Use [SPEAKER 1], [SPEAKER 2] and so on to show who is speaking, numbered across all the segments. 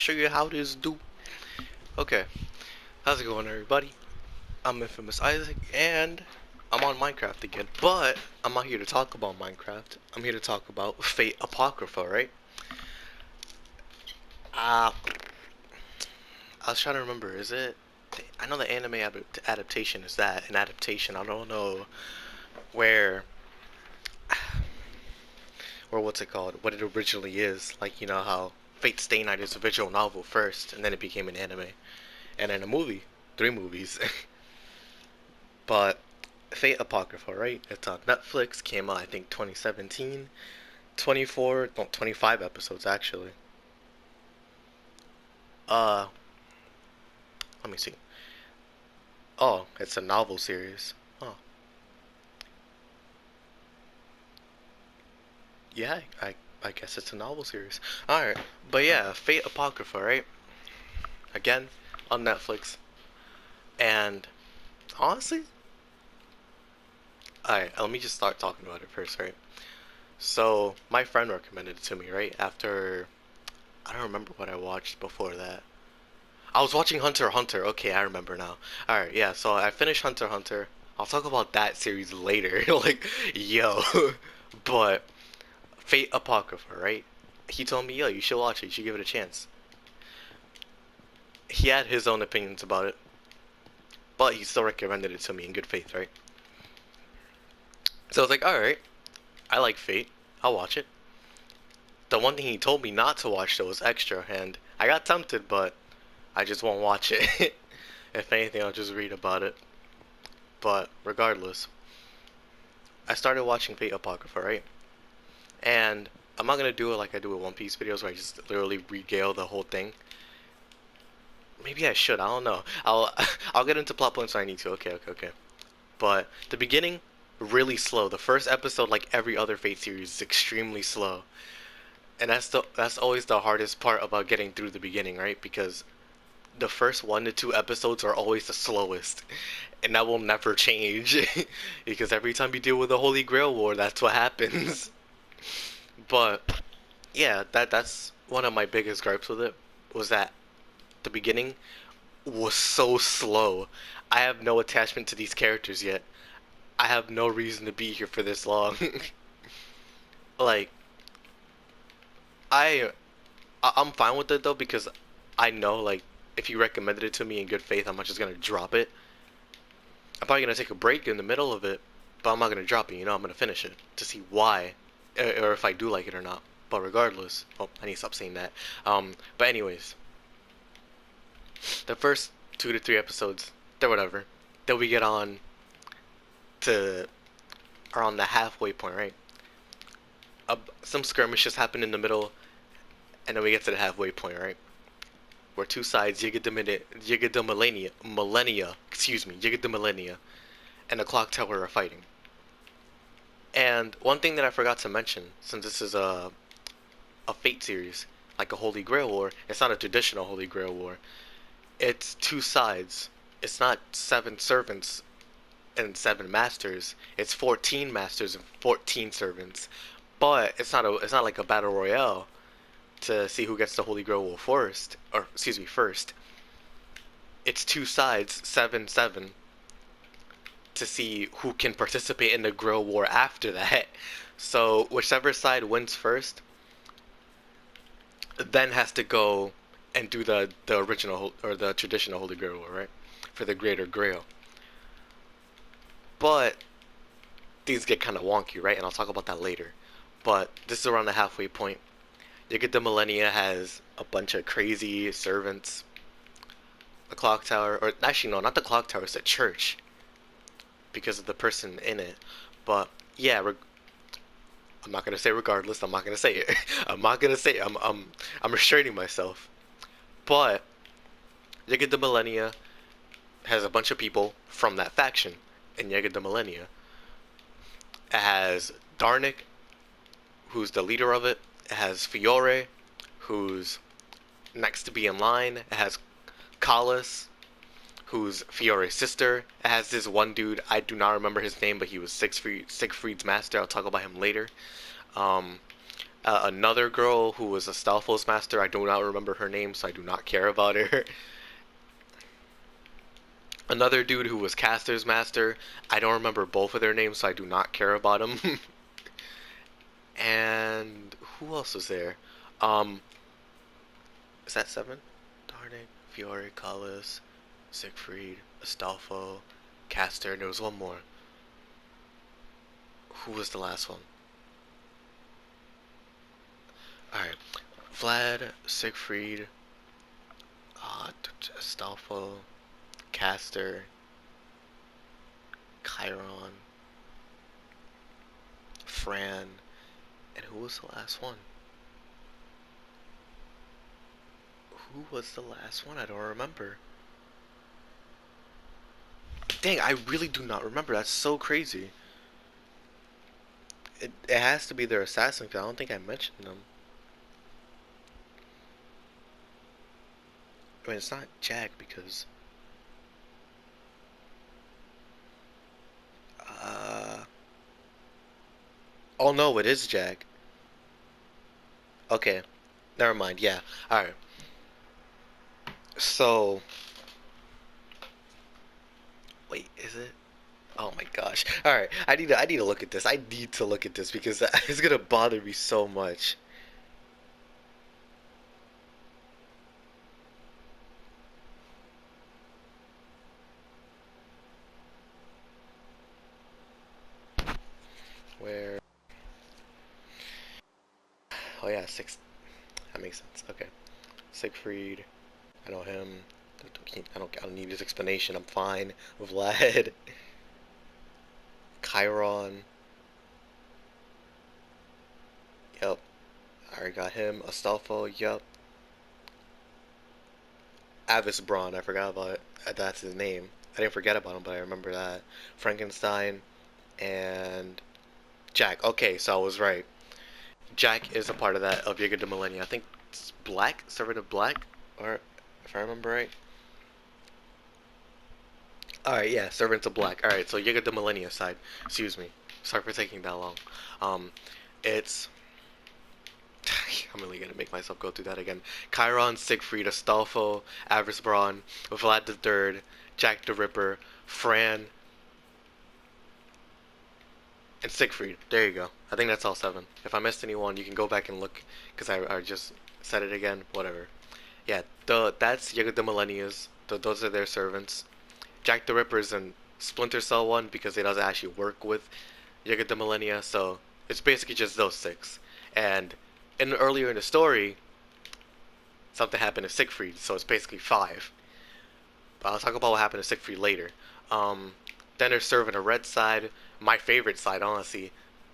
[SPEAKER 1] Show you how this do. Okay, how's it going, everybody? I'm Infamous Isaac, and I'm on Minecraft again. But I'm not here to talk about Minecraft. I'm here to talk about Fate Apocrypha, right? Uh, I was trying to remember. Is it? I know the anime adaptation is that an adaptation. I don't know where, or what's it called? What it originally is. Like, you know how Fate Stay Night is a visual novel first, and then it became an anime, and then a movie. 3 movies. But Fate Apocrypha, right? It's on Netflix. Came out, I think, 2017. 24, no, 25 episodes actually. Uh, Let me see. Oh, it's a novel series. Oh, yeah, I guess it's a novel series. All right, but yeah, Fate Apocrypha, right? Again, on Netflix. And honestly, all right, let me just start talking about it first, right? So my friend recommended it to me, right? After I don't remember what I watched before that. I was watching Hunter x Hunter. Okay, I remember now. Alright, yeah, so I finished Hunter x Hunter. I'll talk about that series later. Like, yo. But Fate Apocrypha, right? He told me, yo, you should watch it. You should give it a chance. He had his own opinions about it, but he still recommended it to me in good faith, right? So I was like, alright, I like Fate. I'll watch it. The one thing he told me not to watch though was Extra, and I got tempted, but I just won't watch it. If anything, I'll just read about it. But regardless, I started watching Fate Apocrypha, right? And I'm not gonna do it like I do with One Piece videos where I just literally regale the whole thing. Maybe I should. I don't know. I'll get into plot points when I need to. Okay. But the beginning, really slow. The first episode, like every other Fate series, is extremely slow. And that's always the hardest part about getting through the beginning, right? Because the first 1 to 2 episodes are always the slowest, and that will never change because every time you deal with the Holy Grail War, that's what happens. But yeah, that's one of my biggest gripes with it was that the beginning was so slow. I have no attachment to these characters yet. I have no reason to be here for this long. Like I I'm fine with it though because I know like if you recommended it to me in good faith, I'm not just gonna drop it. I'm probably gonna take a break in the middle of it, but I'm not gonna drop it. You know, I'm gonna finish it to see why, or if I do like it or not. But regardless, oh, I need to stop saying that. But anyways, the first 2 to 3 episodes, they're whatever. Then we get on to around the halfway point, right? Some skirmishes happen in the middle, and then we get to the halfway point, right? Where two sides, Yiga the Millennia, and the Clock Tower are fighting. And one thing that I forgot to mention, since this is a Fate series, like a Holy Grail War, it's not a traditional Holy Grail War. It's two sides. It's not 7 servants and 7 masters. It's 14 masters and 14 servants. But it's not like a battle royale to see who gets the Holy Grail War first, or excuse me, first. It's two sides, 7-7, to see who can participate in the Grail War after that. So whichever side wins first then has to go and do the original or the traditional Holy Grail War, right? For the Greater Grail. But these get kind of wonky, right? And I'll talk about that later. But this is around the halfway point. You get the Millennia has a bunch of crazy servants. The clock tower, or actually no, not the clock tower, it's the church because of the person in it. But yeah, I'm not gonna say regardless. I'm not gonna say it. I'm not gonna say it. I'm restraining myself. But Yega the Millennia has a bunch of people from that faction in Yega the Millennia. It has Darnik, who's the leader of it. It has Fiore, who's next to be in line. It has Kalis, who's Fiore's sister. It has this one dude, I do not remember his name, but he was Siegfried's master. I'll talk about him later. Um, Another girl who was a Stalfos master. I do not remember her name, so I do not care about her. Another dude who was Caster's master. I don't remember both of their names, so I do not care about them. And who else was there? Um, is that seven? Darnik, Fiore, Callis, Siegfried, Astolfo, Caster, and there was one more. Who was the last one? Alright. Vlad, Siegfried, Astolfo, Caster, Chiron, Fran, and who was the last one? Who was the last one? I don't remember. Dang, I really do not remember. That's so crazy. It has to be their assassin because I don't think I mentioned them. I mean, it's not Jack because uh oh no, it is Jack. Okay, never mind. Yeah, all right. So wait, is it? Oh my gosh! All right, I need to look at this. I need to look at this because it's gonna bother me so much. Where? Oh yeah, six. That makes sense. Okay, Siegfried. I know him. I don't need his explanation. I'm fine. Vlad, Chiron. Yep. I already got him. Astolfo. Yep. Avis Braun. I forgot about it. That's his name. I didn't forget about him, but I remember that. Frankenstein and Jack. Okay, so I was right. Jack is a part of that of Jaeger de Millennia. I think it's Black, Servant of Black, or if I remember right. All right, yeah, Servants of Black. All right, so Jaeger de Millennia side. Excuse me. Sorry for taking that long. Um, it's I'm really gonna make myself go through that again. Chiron, Siegfried, Astolfo, Avris Braun, Vlad the Third, Jack the Ripper, Fran, and Siegfried. There you go. I think that's all seven. If I missed anyone, you can go back and look because I just said it again. Whatever. Yeah, that's Jaeger de Millennia's. Those are their servants. Jack the Ripper's in Splinter Cell one because it doesn't actually work with Jaeger de Millennia, so it's basically just those six. And earlier in the story, something happened to Siegfried, so it's basically five. But I'll talk about what happened to Siegfried later. Um, then there's Servant of Red side, my favorite side, honestly.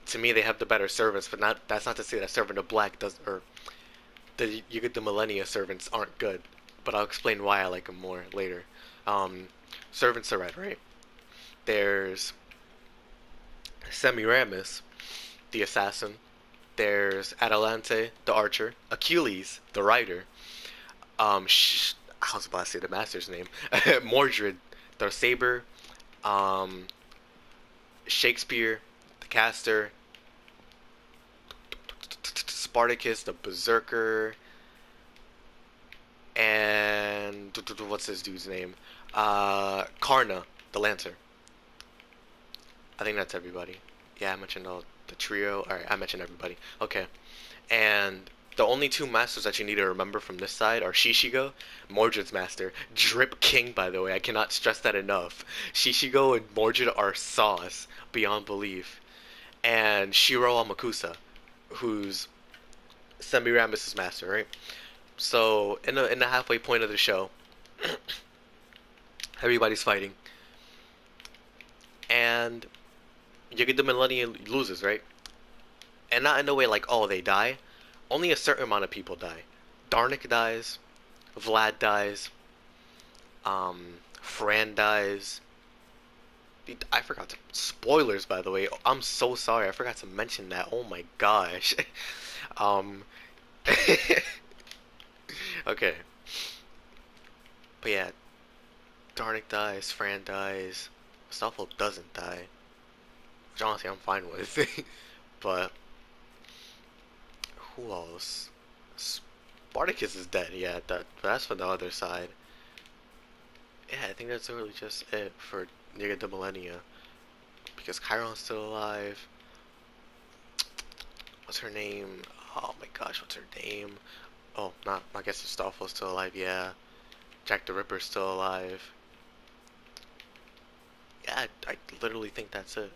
[SPEAKER 1] To me, they have the better servants, but not that's not to say that Servant of Black does or the you get the Millennia servants aren't good. But I'll explain why I like them more later. Um, Servants of Red, right? There's Semiramis, the assassin. There's Atalante, the archer. Achilles, the rider. I was about to say the master's name. Mordred, the saber. Um, Shakespeare, the caster. Spartacus, the berserker. And what's this dude's name? Karna, the lancer. I think that's everybody. Yeah, I mentioned all the trio. Alright, I mentioned everybody. Okay. And the only two masters that you need to remember from this side are Shishigo, Mordred's master. Drip King, by the way. I cannot stress that enough. Shishigo and Mordred are sauce beyond belief. And Shiro Amakusa, who's Semiramis' master, right? So, in the halfway point of the show, everybody's fighting. And you get the Millennium loses, right? And not in a way like, oh, they die. Only a certain amount of people die. Darnik dies. Vlad dies. Fran dies. I forgot to. Spoilers, by the way. I'm so sorry. I forgot to mention that. Oh my gosh. um. Okay. But yeah. Darnik dies. Fran dies. Stoffel doesn't die. Which honestly I'm fine with. But Who else? Spartacus is dead. Yeah, that's for the other side. Yeah, I think that's really just it for near the millennia because Chiron's still alive. What's her name? Oh my gosh, what's her name? Oh, not. I guess Astolfo's still alive. Yeah, Jack the Ripper's still alive. Yeah, I literally think that's it.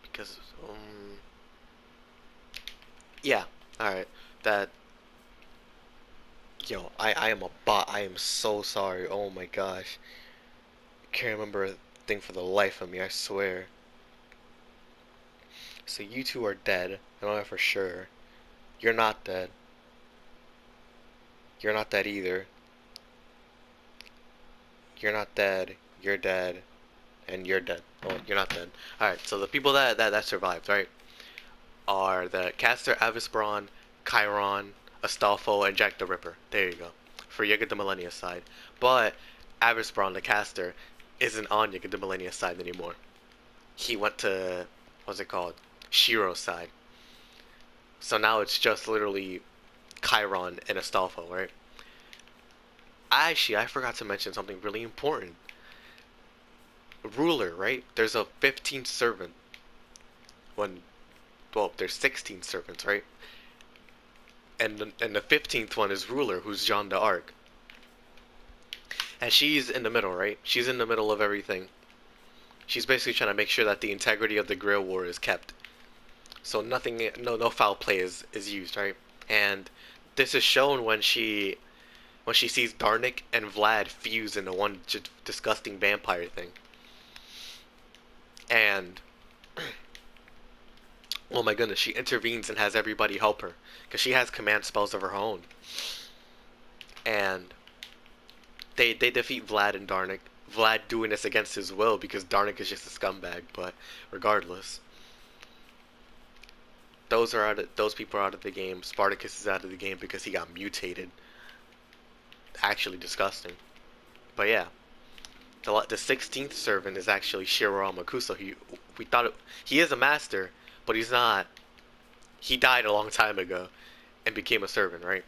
[SPEAKER 1] Because yeah, all right. That yo, I am a bot. I am so sorry. Oh my gosh, can't remember a thing for the life of me. I swear. So you two are dead. I know that for sure. You're not dead. You're not dead either. You're not dead. You're dead. And you're dead. Oh, you're not dead. Alright, so the people that survived, right, are the caster Avisbron, Chiron, Astolfo, and Jack the Ripper. There you go. For Yiga the Millennia side. But Avisbron, the caster, isn't on Yiga the Millennia side anymore. He went to, what's it called? Shiro's side. So now it's just literally Chiron and Astolfo, right? Actually, I forgot to mention something really important. Ruler, right? There's a 15th servant. When, well, there's 16 servants, right? And the 15th one is Ruler, who's Jeanne d'Arc. And she's in the middle, right? She's in the middle of everything. She's basically trying to make sure that the integrity of the Grail War is kept. So nothing, no foul play is used, right? And this is shown when she sees Darnik and Vlad fuse into one disgusting vampire thing. And oh my goodness, she intervenes and has everybody help her because she has command spells of her own. And they defeat Vlad and Darnik. Vlad doing this against his will because Darnik is just a scumbag. But regardless, those people are out of the game. Spartacus is out of the game because he got mutated. Actually disgusting. But yeah, the 16th servant is actually Shiro Amakusa. We thought he is a master, but he's not. He died a long time ago and became a servant, right?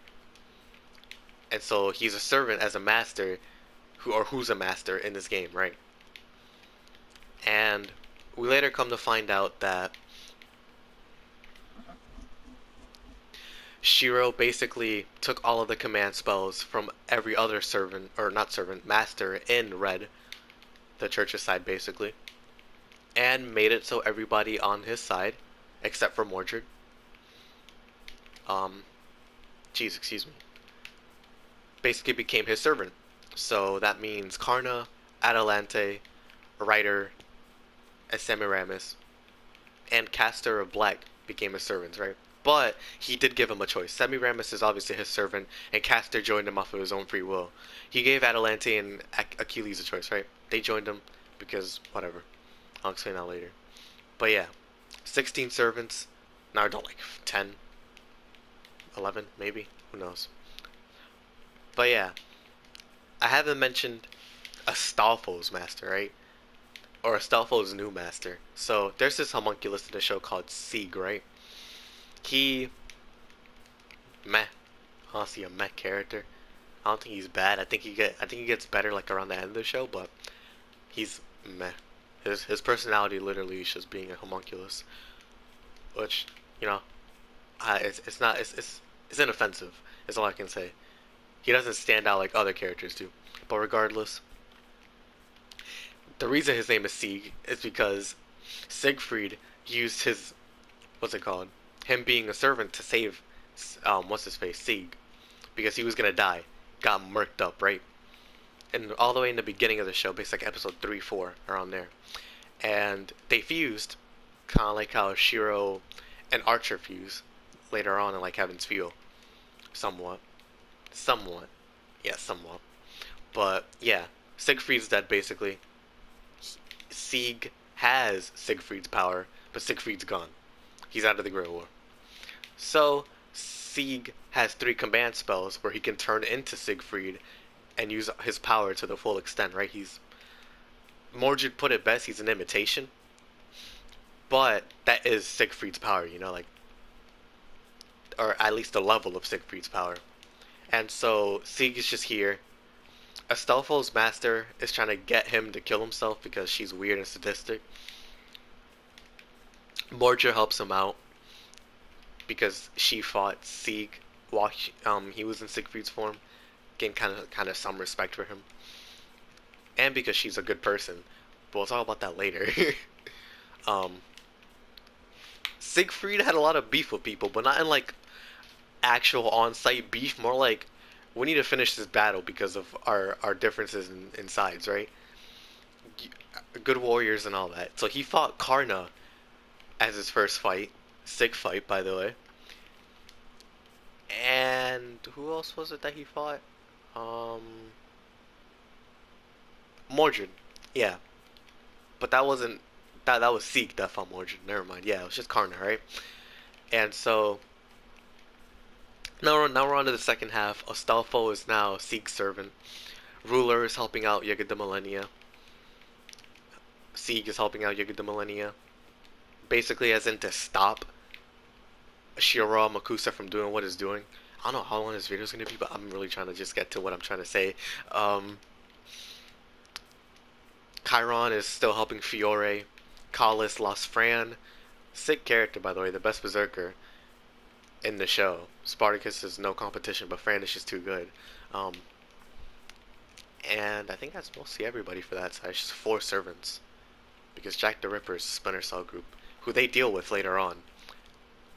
[SPEAKER 1] And so he's a servant as a master, who's a master in this game, right? And we later come to find out that Shiro basically took all of the command spells from every other servant, or not servant, master in Red, the church's side basically, and made it so everybody on his side, except for Mordred, excuse me, basically became his servant. So that means Karna, Adelante, Ryder, and Semiramis, and Caster of Black became his servants, right? But he did give him a choice. Semiramis is obviously his servant, and Caster joined him off of his own free will. He gave Adelante and Achilles a choice, right? They joined him because, whatever. I'll explain that later. But yeah, 16 servants. Now I don't like 10, 11, maybe? Who knows? But yeah, I haven't mentioned Astolfo's master, right? Or Astolfo's new master. So there's this homunculus in the show called Sieg, right? He, meh, honestly a meh character. I don't think he's bad. I think he gets better like around the end of the show, but he's meh. His personality literally is just being a homunculus, which, you know, it's inoffensive. Is all I can say. He doesn't stand out like other characters do. But regardless, the reason his name is Sieg is because Siegfried used his, what's it called? Him being a servant to save, what's his face, Sieg, because he was gonna die, got murked up, right? And all the way in the beginning of the show, basically like episode 3, 4, around there, and they fused, kind of like how Shiro and Archer fuse later on in like Heaven's Feel, somewhat, yeah, somewhat, but yeah, Siegfried's dead basically. Sieg has Siegfried's power, but Siegfried's gone. He's out of the Great War. So, Sieg has 3 command spells where he can turn into Siegfried and use his power to the full extent, right? Mordred put it best, he's an imitation. But that is Siegfried's power, you know, like, or at least the level of Siegfried's power. And so Sieg is just here. Astolfo's master is trying to get him to kill himself because she's weird and sadistic. Mordred helps him out because she fought Sieg while he was in Siegfried's form, gained kind of some respect for him, and because she's a good person. But we'll talk about that later. um, Siegfried had a lot of beef with people, but not in like actual on-site beef. More like we need to finish this battle because of our differences in sides, right? Good warriors and all that. So he fought Karna as his first fight. Sick fight, by the way. And who else was it that he fought? Um, Mordred. Yeah, but that wasn't that was Sieg that fought Mordred. Never mind. Yeah, it was just Karna, right? And so now we're on to the second half. Astolfo is now Sieg's servant. Ruler is helping out Yegg the Millennia. Sieg is helping out Yegg the Millennia. Basically, as in to stop Shiro Makusa from doing what it's doing. I don't know how long this video is going to be, but I'm really trying to just get to what I'm trying to say. Chiron is still helping Fiore. Kalis lost Fran. Sick character, by the way, the best berserker in the show. Spartacus is no competition, but Fran is just too good. And I think that's mostly everybody for that side. It's just 4 servants. Because Jack the Ripper is a Splinter Cell group, who they deal with later on.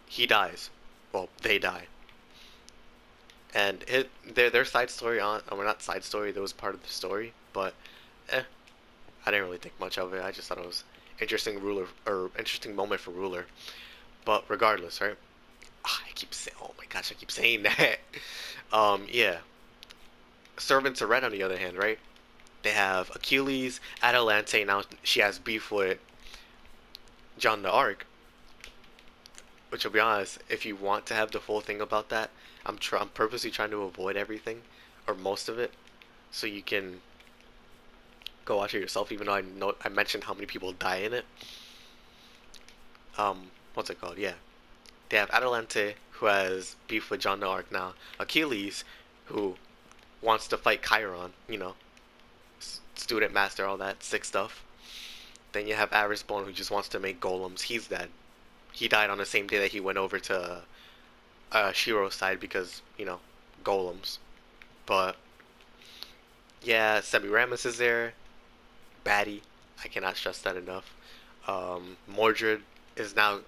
[SPEAKER 1] He dies. Well, they die. And their side story on, or not side story, that was part of the story, but I didn't really think much of it. I just thought it was interesting moment for Ruler. But regardless, right? I keep saying, oh my gosh, I keep saying that. Yeah. Servants are red on the other hand, right? They have Achilles, Atalante. Now she has beef with John the Arc. Which, I'll be honest, if you want to have the full thing about that, I'm purposely trying to avoid everything, or most of it, so you can go watch it yourself. Even though I mentioned how many people die in it. What's it called? Yeah, they have Atalante, who has beef with John the Arc now. Achilles, who wants to fight Chiron. You know, student master, all that sick stuff. Then you have Arisbone, who just wants to make golems. He's dead. He died on the same day that he went over to Shiro's side because, you know, golems. But yeah, Semiramis is there. Baddie. I cannot stress that enough. Mordred is now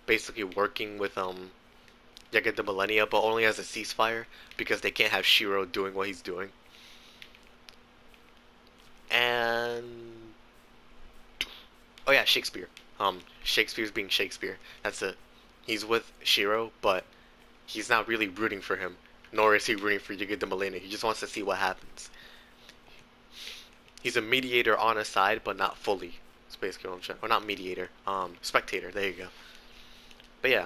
[SPEAKER 1] basically working with Yegg the Millennia, but only as a ceasefire because they can't have Shiro doing what he's doing. And oh yeah, Shakespeare. Shakespeare's being Shakespeare. That's it. He's with Shiro, but he's not really rooting for him. Nor is he rooting for Yegg the Millennia. He just wants to see what happens. He's a mediator on a side, but not fully. That's basically what I'm trying. Or not mediator. Spectator. There you go. But yeah,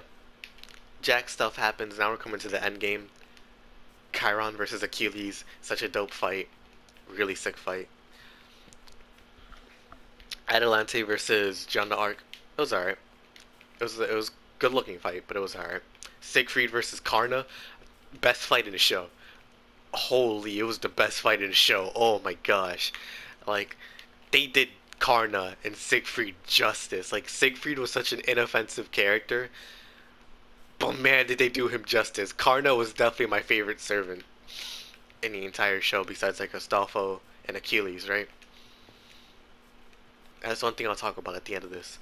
[SPEAKER 1] Jack stuff happens. Now we're coming to the end game. Chiron versus Achilles. Such a dope fight. Really sick fight. Atalante versus John the Arc. It was alright. It was good looking fight, but it was alright. Siegfried versus Karna. Best fight in the show. Holy, it was the best fight in the show. Oh my gosh. Like, they did Karna and Siegfried justice. Like, Siegfried was such an inoffensive character, but man, did they do him justice. Karna was definitely my favorite servant in the entire show, besides like Astolfo and Achilles, right? That's one thing I'll talk about at the end of this.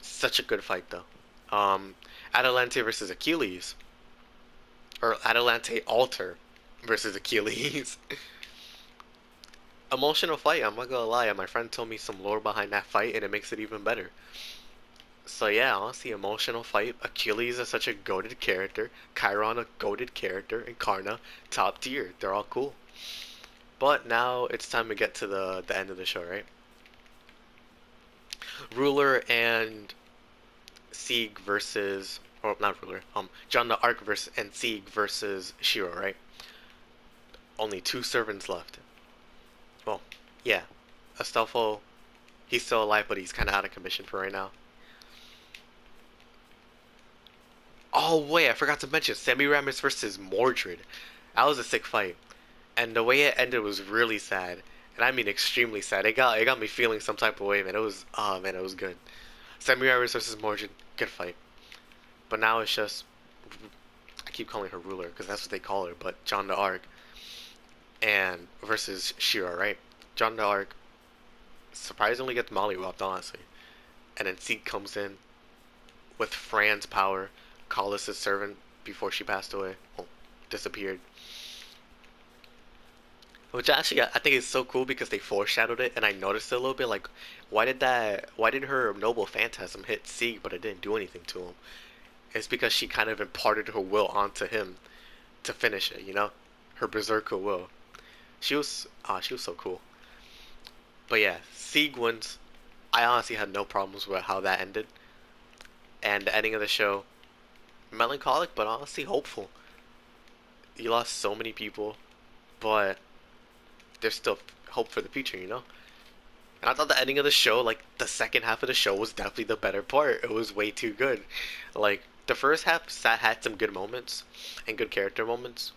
[SPEAKER 1] Such a good fight, though. Atalante versus Achilles. Or Atalante Alter versus Achilles. Emotional fight, I'm not gonna lie. My friend told me some lore behind that fight, and it makes it even better. So yeah, honestly, emotional fight. Achilles is such a goated character. Chiron, a goated character. And Karna, top tier. They're all cool. But now it's time to get to the end of the show, right? Ruler and Sieg versus, or not Ruler, John the Arc versus and Sieg versus Shiro, right? Only 2 servants left. Well, yeah, Astolfo, he's still alive, but he's kind of out of commission for right now. Oh wait, I forgot to mention Semiramis versus Mordred. That was a sick fight, and the way it ended was really sad, and I mean extremely sad. It got me feeling some type of way, man. It was oh man, it was good. Semiramis versus Mordred, good fight. But now it's just I keep calling her ruler because that's what they call her, but John d'Arc and versus Shira, right? John d'Arc surprisingly gets mollywopped, honestly, and then Zeke comes in with Fran's power, Collis' servant before she passed away, well, disappeared. Which actually I think is so cool because they foreshadowed it, and I noticed it a little bit. Like, why did her noble phantasm hit Sieg, but it didn't do anything to him? It's because she kind of imparted her will onto him to finish it. You know, her berserker will. She was so cool. But yeah, Sieg wins. I honestly had no problems with how that ended, and the ending of the show, melancholic, but honestly hopeful. You lost so many people, but there's still hope for the future, you know? And I thought the ending of the show, like the second half of the show, was definitely the better part. It was way too good. Like the first half had some good moments and good character moments,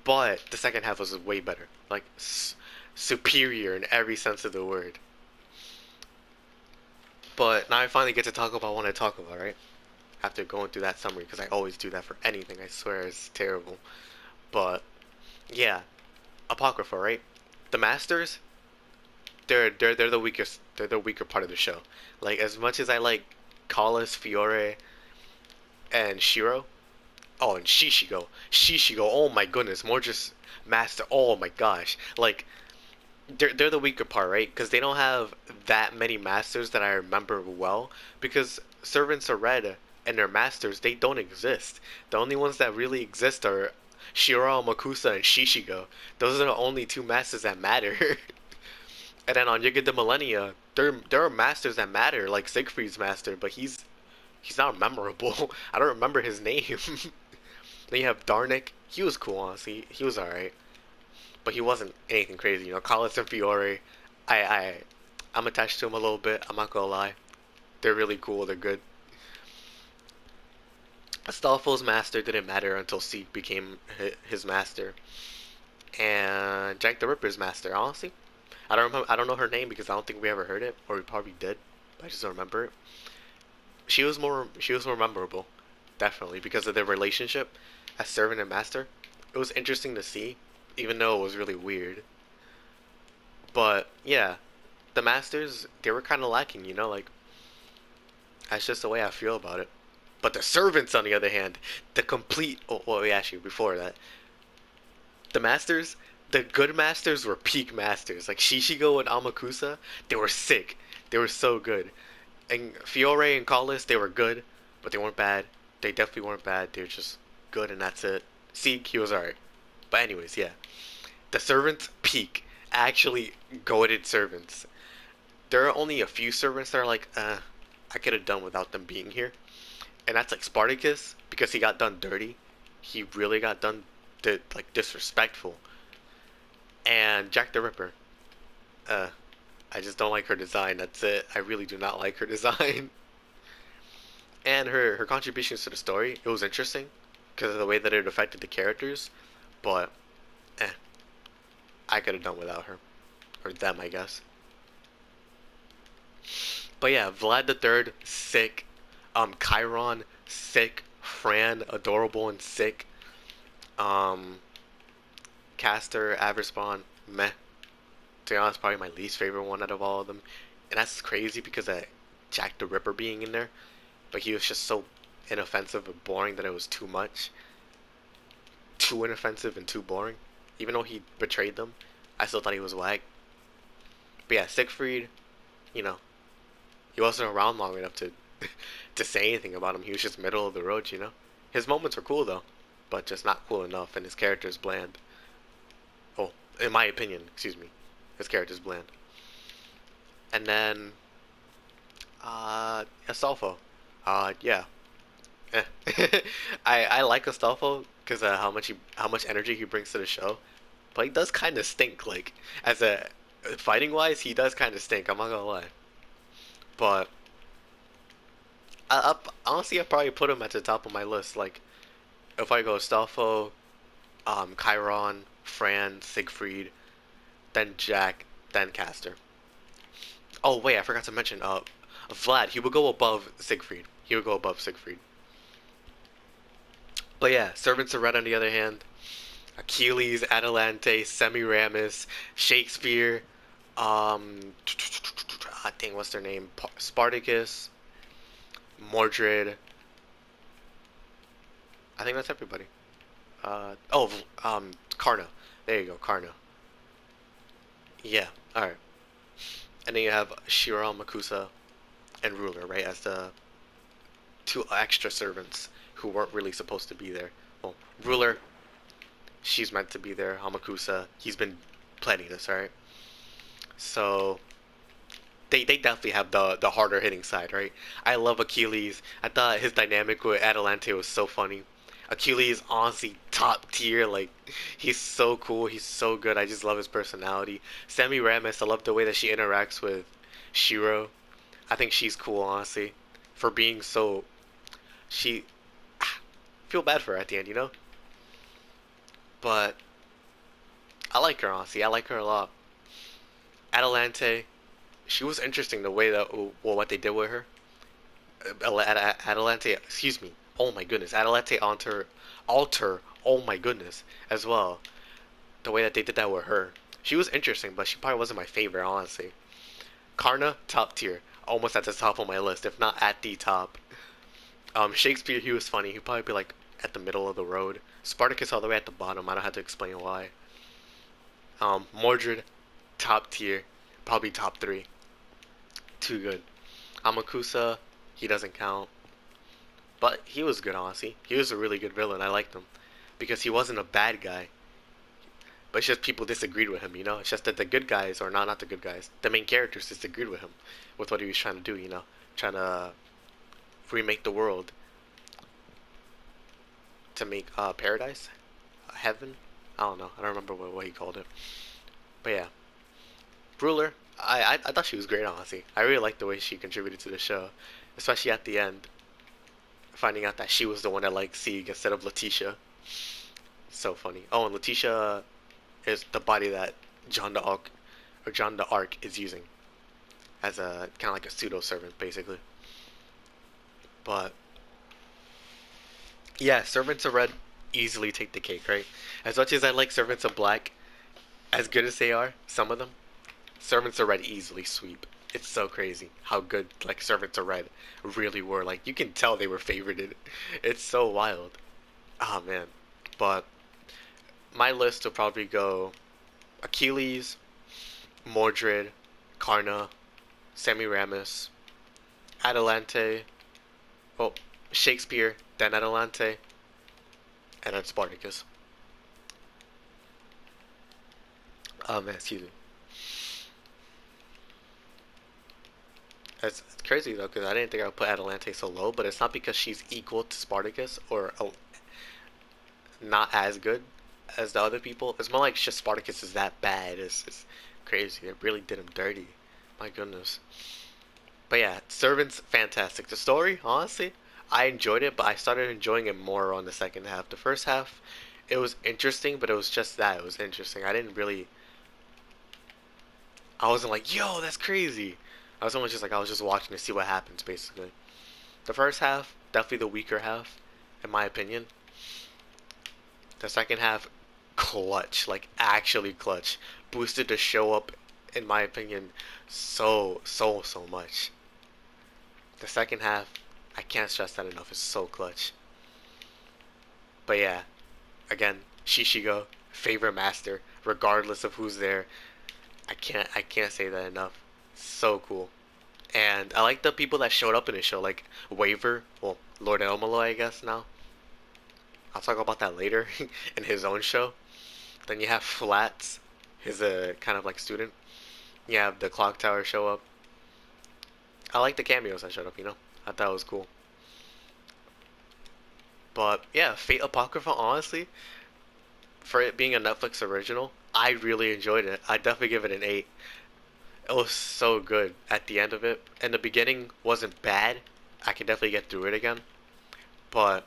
[SPEAKER 1] but the second half was way better. Like superior in every sense of the word. But now I finally get to talk about what I talk about, right? After going through that summary, because I always do that for anything. I swear it's terrible. But yeah, Apocrypha, right? The Masters, they're the weakest. They're the weaker part of the show. Like as much as I like Callis, Fiore, and Shiro. Oh, and Shishigo. Shishigo. Oh my goodness, more just Master. Oh my gosh. Like they're the weaker part, right? Because they don't have that many masters that I remember well. Because servants are red and their masters they don't exist. The only ones that really exist are Shiro, Makusa, and Shishigo. Those are the only two masters that matter. And then on Yiga the Millennia, there are masters that matter, like Siegfried's master, but he's not memorable. I don't remember his name. Then you have Darnik. He was cool, honestly. He was alright, but he wasn't anything crazy. You know, Collis and Fiore. I I I'm attached to him a little bit. I'm not gonna lie. They're really cool. They're good. Astolfo's master didn't matter until Seek became his master, and Jack the Ripper's master. Honestly, I don't know her name because I don't think we ever heard it, or we probably did. But I just don't remember it. She was more memorable, definitely because of their relationship as servant and master. It was interesting to see, even though it was really weird. But yeah, the masters they were kind of lacking, you know, like that's just the way I feel about it. But the servants, on the other hand, the complete. Oh, well, actually, before that, the masters, the good masters were peak masters. Like Shishigo and Amakusa, they were sick. They were so good. And Fiore and Callis, they were good, but they weren't bad. They definitely weren't bad. They were just good, and that's it. Seek, he was alright. But anyways, yeah, the servants peak. Actually, goated servants. There are only a few servants that are like, I could have done without them being here. And that's like Spartacus because he got done dirty. He really got done like disrespectful. And Jack the Ripper. Uh, I just don't like her design. That's it. I really do not like her design. And her contributions to the story, it was interesting because of the way that it affected the characters. But eh, I could have done without her or them, I guess. But yeah, Vlad the Third, sick. Chiron, sick. Fran, adorable and sick. Um, Caster, Averspawn, meh. To be honest, probably my least favorite one out of all of them. And that's crazy because of Jack the Ripper being in there. But he was just so inoffensive and boring that it was too much. Too inoffensive and too boring. Even though he betrayed them, I still thought he was whack. But yeah, Siegfried, you know, he wasn't around long enough to to say anything about him. He was just middle of the road, you know. His moments were cool though, but just not cool enough, and his character is bland. Oh, in my opinion, excuse me, his character is bland. And then, Astolfo, yeah, eh. I like Astolfo because how much energy he brings to the show, but he does kind of stink. Like as a fighting wise, he does kind of stink. I'm not gonna lie, but Honestly, I probably put him at the top of my list. Like, if I go Stalfo, Chiron, Fran, Siegfried, then Jack, then Caster. Oh wait, I forgot to mention. Vlad. He would go above Siegfried. He would go above Siegfried. But yeah, Servants of Red on the other hand, Achilles, Atalante, Semiramis, Shakespeare, I think what's their name? Spartacus, Mordred. I think that's everybody. Karna. There you go, Karna. Yeah, alright. And then you have Shira, Makusa, and Ruler, right, as the two extra servants who weren't really supposed to be there. Well, Ruler, she's meant to be there. Hamakusa, he's been planning this, alright? So they definitely have the harder hitting side, right? I love Achilles. I thought his dynamic with Atalante was so funny. Achilles honestly top tier, like he's so cool, he's so good. I just love his personality. Sammy Ramis, I love the way that she interacts with Shiro. I think she's cool, honestly, for being so. She feel bad for her at the end, you know. But I like her honestly. I like her a lot. Atalante, she was interesting the way that well what they did with her. Atalante, excuse me. Oh my goodness, Atalante alter. Oh my goodness, as well. The way that they did that with her, she was interesting, but she probably wasn't my favorite, honestly. Karna, top tier, almost at the top of my list, if not at the top. Shakespeare, he was funny. He'd probably be like at the middle of the road. Spartacus all the way at the bottom. I don't have to explain why. Mordred, top tier, probably top three. Too good. Amakusa, he doesn't count. But he was good, honestly. He was a really good villain. I liked him. Because he wasn't a bad guy. But it's just people disagreed with him, you know? It's just that the good guys, or not the good guys, the main characters disagreed with him. With what he was trying to do, you know? Trying to remake the world. To make paradise? Heaven? I don't know. I don't remember what he called it. But yeah. Ruler, I thought she was great, honestly. I really liked the way she contributed to the show. Especially at the end. Finding out that she was the one that liked Sieg instead of Letitia. So funny. Oh, and Letitia is the body that John the Ark is using as a kind of like a pseudo servant, basically. But yeah, Servants of Red easily take the cake, right? As much as I like Servants of Black, as good as they are, some of them, Servants of Red easily sweep. It's so crazy how good like Servants of Red really were. Like you can tell they were favorited. It's so wild. Oh man. But my list will probably go Achilles, Mordred, Karna, Semiramis, Atalante, oh, Shakespeare, then Atalante, and then Spartacus. Oh man, excuse me. It's crazy though, because I didn't think I would put Atalante so low, but it's not because she's equal to Spartacus or not as good as the other people. It's more like just Spartacus is that bad. It's crazy. It really did him dirty. My goodness. But yeah, Servants, fantastic. The story, honestly, I enjoyed it, but I started enjoying it more on the second half. The first half, it was interesting, but it was just that. It was interesting. I didn't really. I wasn't like, yo, that's crazy. I was almost just like, I was just watching to see what happens, basically. The first half, definitely the weaker half, in my opinion. The second half, clutch. Like, actually clutch. Boosted the show up, in my opinion, so much. The second half, I can't stress that enough. It's so clutch. But yeah, again, Shishigo, favorite master, regardless of who's there. I can't say that enough. So cool. And I like the people that showed up in the show, like Waver, well, Lord Elmalo, I guess now. I'll talk about that later in his own show. Then you have Flats, his kind of like student. You have the Clock Tower show up. I like the cameos that showed up, you know. I thought it was cool. But yeah, Fate Apocrypha, honestly, for it being a Netflix original, I really enjoyed it. I definitely give it an 8. It was so good at the end of it. And the beginning wasn't bad, I can definitely get through it again. But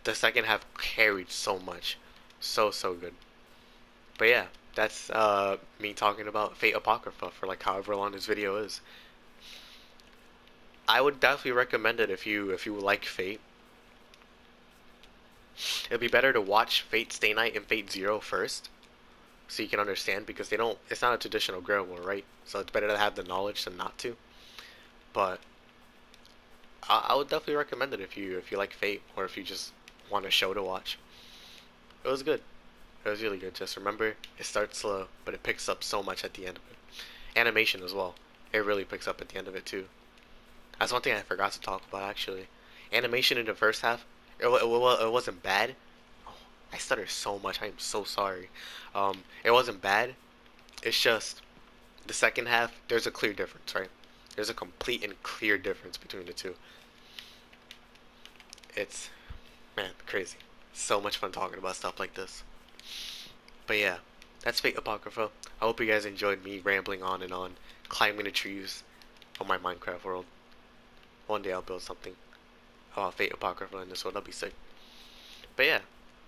[SPEAKER 1] the second half carried so much, so good. But yeah, that's me talking about Fate Apocrypha for like however long this video is. I would definitely recommend it if you like Fate. It'd be better to watch Fate Stay Night and Fate Zero first, so you can understand because they don't. It's not a traditional grimoire, right? So it's better to have the knowledge than not to. But I would definitely recommend it if you like Fate or if you just want a show to watch. It was good. It was really good. Just remember, it starts slow, but it picks up so much at the end of it. Animation as well. It really picks up at the end of it too. That's one thing I forgot to talk about actually. Animation in the first half, it wasn't bad. Oh, I stutter so much. I am so sorry. It wasn't bad. It's just the second half. There's a clear difference, right? There's a complete and clear difference between the two. It's man crazy. So much fun talking about stuff like this. But yeah, that's Fate Apocrypha. I hope you guys enjoyed me rambling on and on, climbing the trees of my Minecraft world. One day I'll build something about Fate Apocrypha in this world. That'll be sick. But yeah,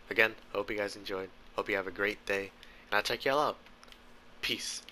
[SPEAKER 1] again, I hope you guys enjoyed. Hope you have a great day, and I'll check y'all out. Peace.